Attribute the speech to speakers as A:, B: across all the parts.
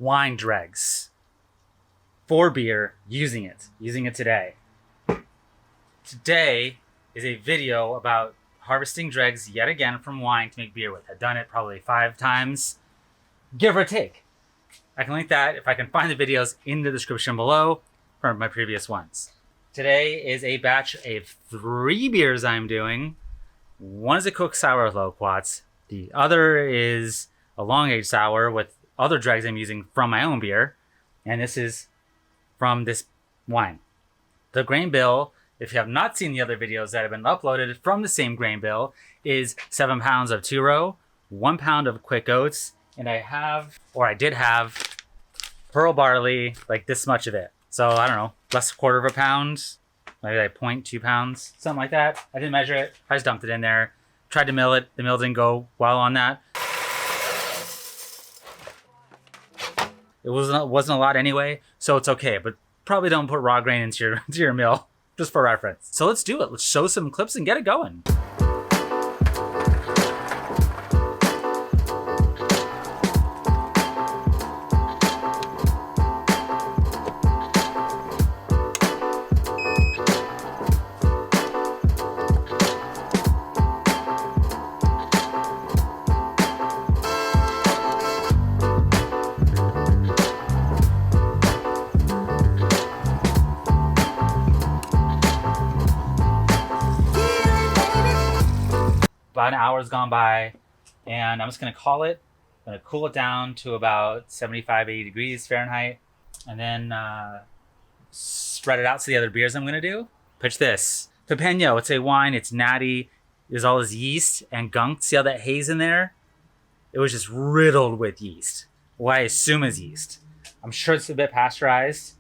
A: wine dregs for beer using it today. Today is a video about harvesting dregs yet again from wine to make beer with. I've done it probably 5 times, give or take. I can link that if I can find the videos in the description below from my previous ones. Today is a batch of 3 beers I'm doing. One is a cooked sour with loquats. The other is a long-aged sour with other dregs I'm using from my own beer. And this is from this wine. The grain bill, if you have not seen the other videos that have been uploaded from the same grain bill, is 7 pounds of two-row, 1 pound of quick oats, and I did have pearl barley, like this much of it. So I don't know, less quarter of a pound, maybe like 0.2 pounds, something like that. I didn't measure it. I just dumped it in there. Tried to mill it. The mill didn't go well on that. It wasn't a lot anyway, so it's okay. But probably don't put raw grain into your mill, just for reference. So let's do it. Let's show some clips and get it going. About an hour's gone by, and I'm just going to call it. I'm going to cool it down to about 75, 80 degrees Fahrenheit, and then spread it out to the other beers I'm going to do. Pitch this. Pepeño, it's a wine. It's natty. There's all this yeast and gunk. See all that haze in there? It was just riddled with yeast. What I assume is yeast. I'm sure it's a bit pasteurized.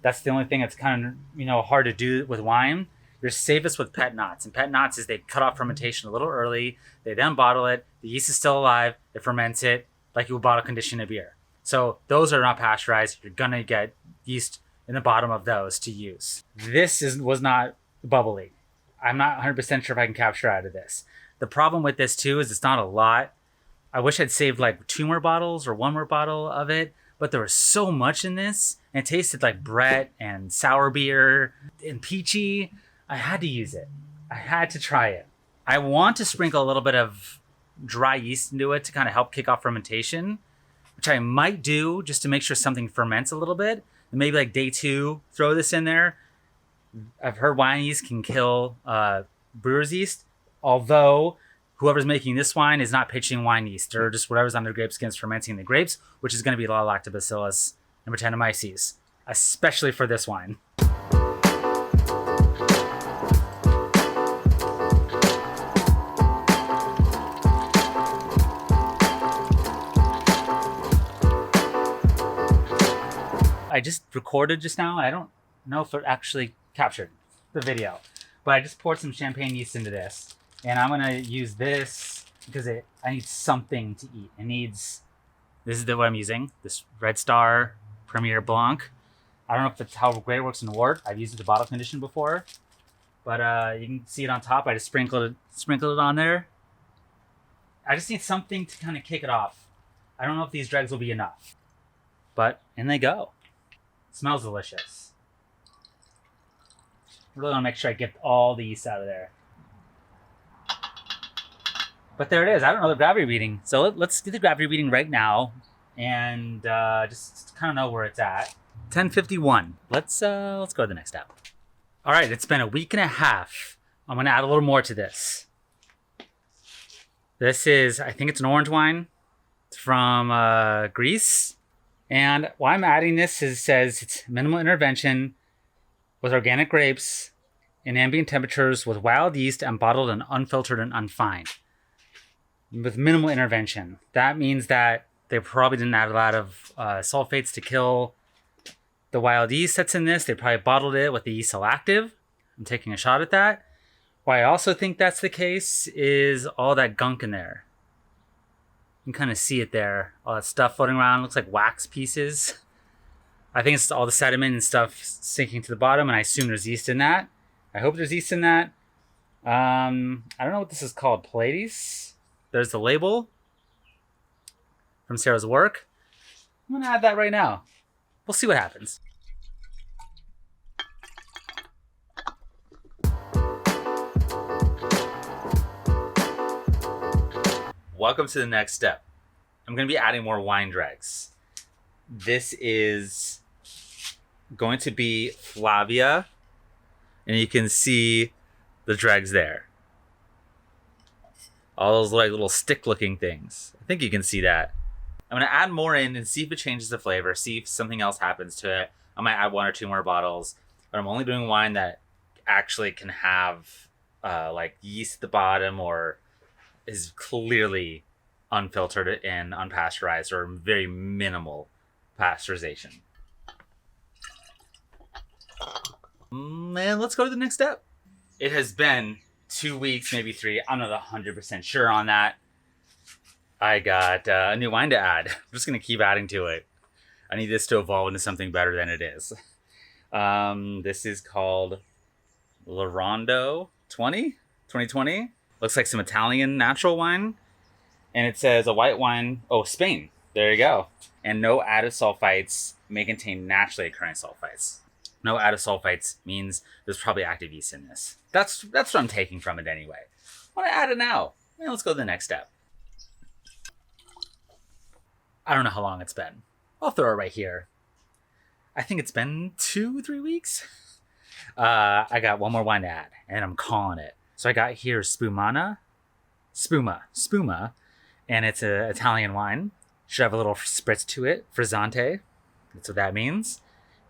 A: That's the only thing that's kind of, hard to do with wine. You're safest with pet knots. And pet knots is they cut off fermentation a little early. They then bottle it. The yeast is still alive. They ferment it like you would bottle condition a beer. So those are not pasteurized. You're going to get yeast in the bottom of those to use. This was not bubbly. I'm not 100% sure if I can capture out of this. The problem with this too is it's not a lot. I wish I'd saved like 2 more bottles or 1 more bottle of it. But there was so much in this. And it tasted like Brett and sour beer and peachy. I had to use it. I had to try it. I want to sprinkle a little bit of dry yeast into it to kind of help kick off fermentation, which I might do just to make sure something ferments a little bit. And maybe like day 2, throw this in there. I've heard wine yeast can kill brewer's yeast, although whoever's making this wine is not pitching wine yeast or just whatever's on their grape skins fermenting the grapes, which is going to be a lot of lactobacillus and Brettanomyces, especially for this wine. I just recorded just now. I don't know if it actually captured the video, but I just poured some champagne yeast into this, and I'm gonna use this because I need something to eat. This is what I'm using, this Red Star Premier Blanc. I don't know if it's how great it works in wort. I've used it to bottle condition before, but you can see it on top. I just sprinkled it on there. I just need something to kind of kick it off. I don't know if these dregs will be enough, but in they go. Smells delicious. I really want to make sure I get all the yeast out of there. But there it is. I don't know the gravity reading. So let's do the gravity reading right now and just kind of know where it's at. 10:51. Let's go to the next step. All right, it's been a week and a half. I'm going to add a little more to this. This is, I think it's an orange wine. It's from Greece. And why I'm adding this says it's minimal intervention with organic grapes in ambient temperatures with wild yeast and bottled and unfiltered and unfined. With minimal intervention. That means that they probably didn't add a lot of sulfates to kill the wild yeast that's in this. They probably bottled it with the yeast active. I'm taking a shot at that. Why I also think that's the case is all that gunk in there. You can kind of see it there. All that stuff floating around looks like wax pieces. I think it's all the sediment and stuff sinking to the bottom, and I assume there's yeast in that. I hope there's yeast in that. I don't know what this is called. Pallades. There's the label from Sarah's work. I'm gonna add that right now. We'll see what happens. Welcome to the next step. I'm gonna be adding more wine dregs. This is going to be Flavia, and you can see the dregs there. All those like little stick-looking things. I think you can see that. I'm gonna add more in and see if it changes the flavor, see if something else happens to it. I might add 1 or 2 more bottles, but I'm only doing wine that actually can have like yeast at the bottom or is clearly unfiltered and unpasteurized or very minimal pasteurization. And let's go to the next step. It has been 2 weeks, maybe 3. I'm not 100% sure on that. I got a new wine to add. I'm just going to keep adding to it. I need this to evolve into something better than it is. This is called Lorondo 2020. Looks like some Italian natural wine. And it says a white wine. Oh, Spain. There you go. And no added sulfites, may contain naturally occurring sulfites. No added sulfites means there's probably active yeast in this. That's what I'm taking from it anyway. I want to add it now. And let's go to the next step. I don't know how long it's been. I'll throw it right here. I think it's been 2-3 weeks. I got one more wine to add, and I'm calling it. So I got here Spuma, and it's an Italian wine. Should have a little spritz to it, frizzante. That's what that means.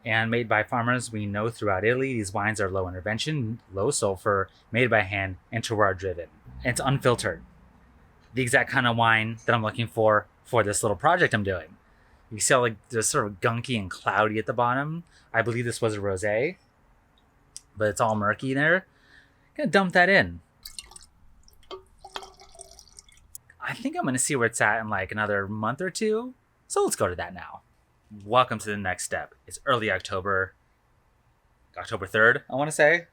A: And made by farmers we know throughout Italy. These wines are low intervention, low sulfur, made by hand, and terroir driven. And it's unfiltered. The exact kind of wine that I'm looking for this little project I'm doing. You see how like there's sort of gunky and cloudy at the bottom. I believe this was a rosé, but it's all murky there. I'm gonna dump that in. I think I'm gonna see where it's at in like another month or 2. So let's go to that now. Welcome to the next step. It's early October 3rd, I want to say.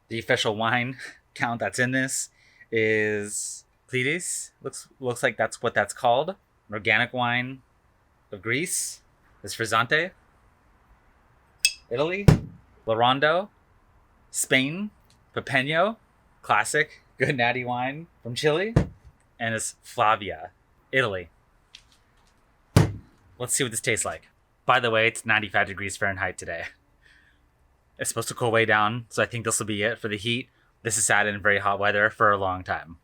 A: The official wine count that's in this is Pleiades. Looks like that's what that's called. An organic wine of Greece. This frizzante. Italy. Lorondo. Spain. Pepeño. Classic. Good natty wine from Chile. And it's Flavia. Italy. Let's see what this tastes like. By the way, it's 95 degrees Fahrenheit today. It's supposed to cool way down, so I think this will be it for the heat. This has sat in very hot weather for a long time.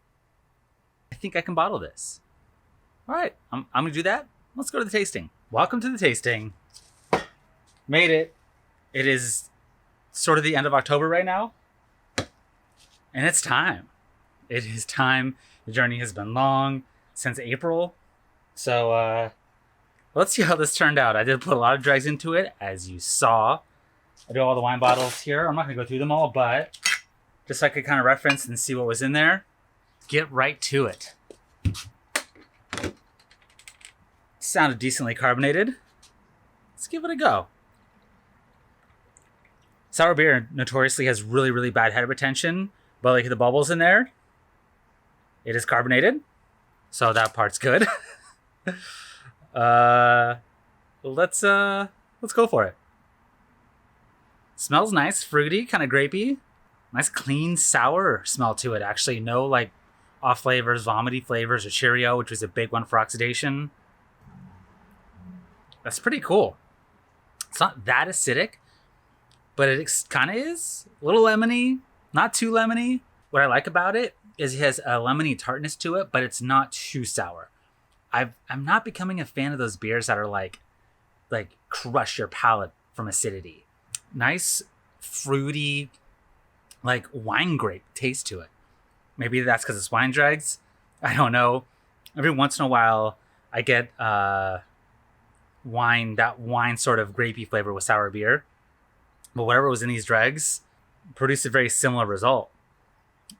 A: I think I can bottle this. All right, I'm going to do that. Let's go to the tasting. Welcome to the tasting. Made it. It is sort of the end of October right now. And it's time. It is time. The journey has been long, since April. So let's see how this turned out. I did put a lot of dregs into it, as you saw. I do all the wine bottles here. I'm not going to go through them all, but just so I could kind of reference and see what was in there. Get right to it. Sounded decently carbonated. Let's give it a go. Sour beer notoriously has really, really bad head retention, but like the bubbles in there, it is carbonated, so that part's good. Let's go for it. Smells nice, fruity, kind of grapey. Nice clean sour smell to it, actually. No like off flavors, vomity flavors, or Cheerio, which was a big one for oxidation. That's pretty cool. It's not that acidic, but it kind of is. A little lemony, not too lemony. What I like about it is it has a lemony tartness to it, but it's not too sour. I'm not becoming a fan of those beers that are like crush your palate from acidity. Nice, fruity, like wine grape taste to it. Maybe that's because it's wine dregs. I don't know. Every once in a while, I get that wine sort of grapey flavor with sour beer. But whatever was in these dregs produced a very similar result.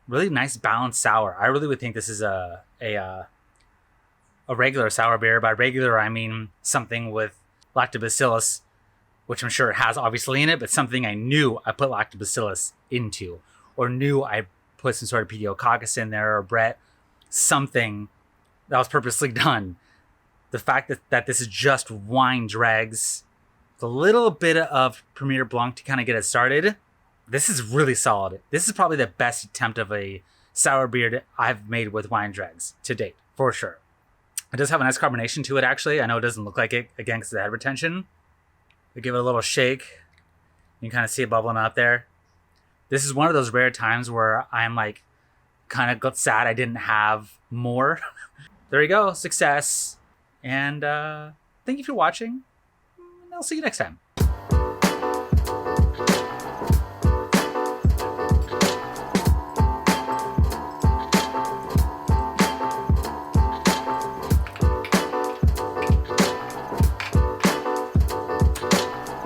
A: Really nice balanced sour. I really would think this is a regular sour beer. By regular, I mean something with lactobacillus, which I'm sure it has obviously in it, but something I knew I put lactobacillus into, or knew I put some sort of pediococcus in there, or Brett, something that was purposely done the fact that this is just wine dregs, with a little bit of Premier Blanc to kind of get it started. This is really solid. This is probably the best attempt of a sour beer I've made with wine dregs to date, for sure. It does have a nice carbonation to it, actually. I know it doesn't look like it, again, because of the head retention. We give it a little shake. You can kind of see it bubbling up there. This is one of those rare times where I'm like kind of sad I didn't have more. There you go. Success. And thank you for watching. I'll see you next time.